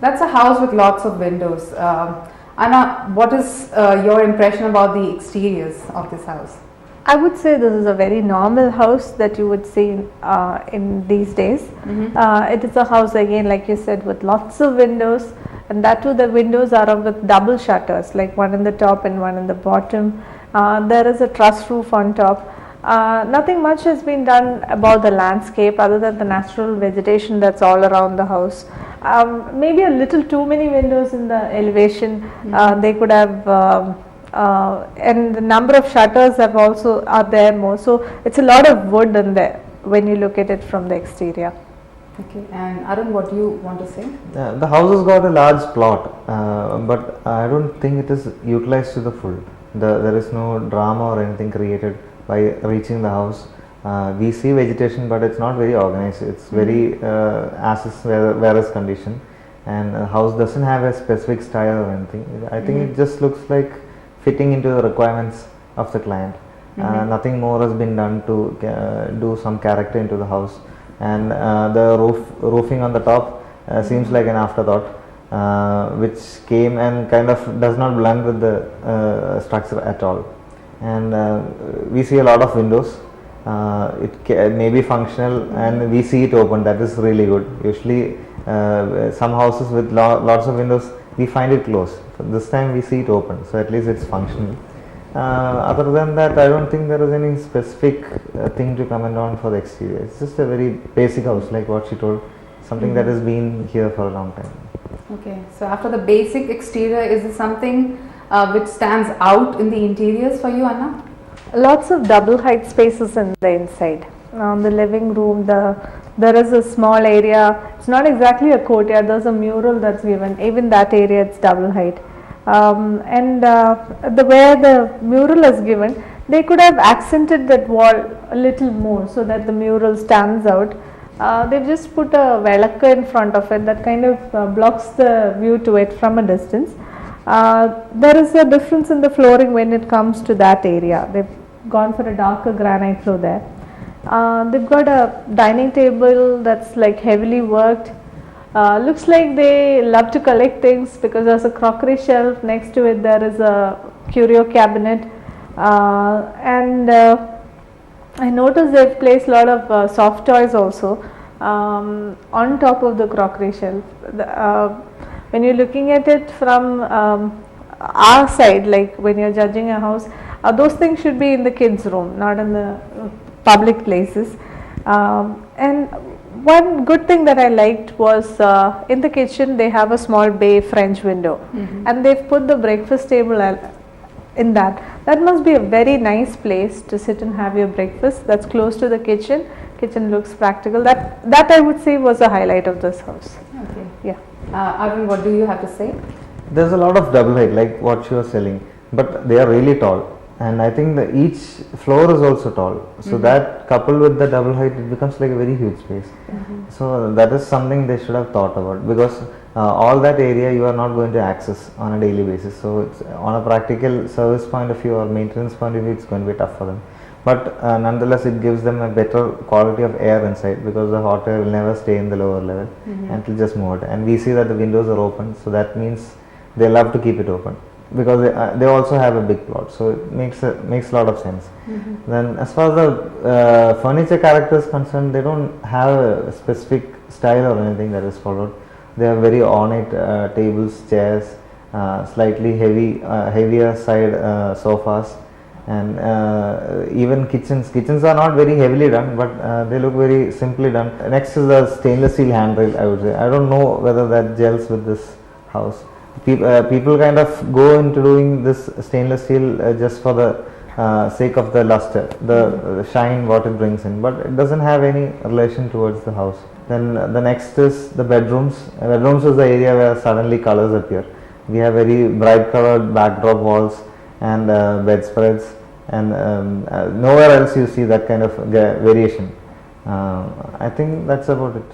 That's a house with lots of windows. Anna, what is your impression about the exteriors of this house? I would say this is a very normal house that you would see in these days. It is a house, again, like you said, with lots of windows, and that too the windows are with double shutters, like one in the top and one in the bottom. There is a truss roof on top. Nothing much has been done about the landscape other than the natural vegetation that's all around the house. Maybe a little too many windows in the elevation. They could have and the number of shutters have also are there more, so it's a lot of wood in there when you look at it from the exterior. Okay, and Arun, what do you want to say? The house has got a large plot, but I don't think it is utilized to the full. There is no drama or anything created by reaching the house. We see vegetation, but it's not very organized. It's very as is where is condition, and the house doesn't have a specific style or anything. I think it just looks like fitting into the requirements of the client. Nothing more has been done to do some character into the house, and the roofing on the top seems like an afterthought, which came and kind of does not blend with the structure at all. And we see a lot of windows. It may be functional, and we see it open. That is really good. Usually some houses with lots of windows, we find it closed. This time we see it open, so at least it's functional. Other than that, I don't think there is any specific thing to comment on for the exterior. It's just a very basic house, like what she told, something that has been here for a long time. Okay, so after the basic exterior, is there something which stands out in the interiors for you, Anna? Lots of double height spaces in the inside. The living room, there is a small area. It's not exactly a courtyard. There's a mural that's given. Even that area, it's double height. The where the mural is given, they could have accented that wall a little more so that the mural stands out. They've just put a velaka in front of it that kind of blocks the view to it from a distance. There is a difference in the flooring when it comes to that area. They've gone for a darker granite floor there. They've got a dining table that's like heavily worked. Looks like they love to collect things because there's a crockery shelf. Next to it there is a curio cabinet, and I noticed they've placed a lot of soft toys also on top of the crockery shelf. When you're looking at it from our side, like when you're judging a house, those things should be in the kids' room, not in the public places. And one good thing that I liked was in the kitchen they have a small bay French window, and they've put the breakfast table in that. That must be a very nice place to sit and have your breakfast. That's close to the kitchen. Kitchen looks practical. That I would say was a highlight of this house. Okay. Yeah. Arun, what do you have to say? There's a lot of double height, like what she was selling, but they are really tall. And I think each floor is also tall, so that coupled with the double height, it becomes like a very huge space. So that is something they should have thought about, because all that area you are not going to access on a daily basis. So it's, on a practical service point of view or maintenance point of view, it's going to be tough for them. But nonetheless, it gives them a better quality of air inside, because the hot air will never stay in the lower level and it will just move out. And we see that the windows are open, so that means they love to keep it open, because they also have a big plot, so it makes a lot of sense. Then as far as the furniture character is concerned, they don't have a specific style or anything that is followed. They have very ornate tables, chairs, slightly heavier side sofas, and even kitchens are not very heavily done, but they look very simply done. Next is the stainless steel handrail, I would say. I don't know whether that gels with this house. People kind of go into doing this stainless steel just for the sake of the luster, the shine what it brings in, but it doesn't have any relation towards the house. Then the next is the bedrooms. Bedrooms is the area where suddenly colors appear. We have very bright colored backdrop walls and bedspreads, and nowhere else you see that kind of variation. I think that's about it.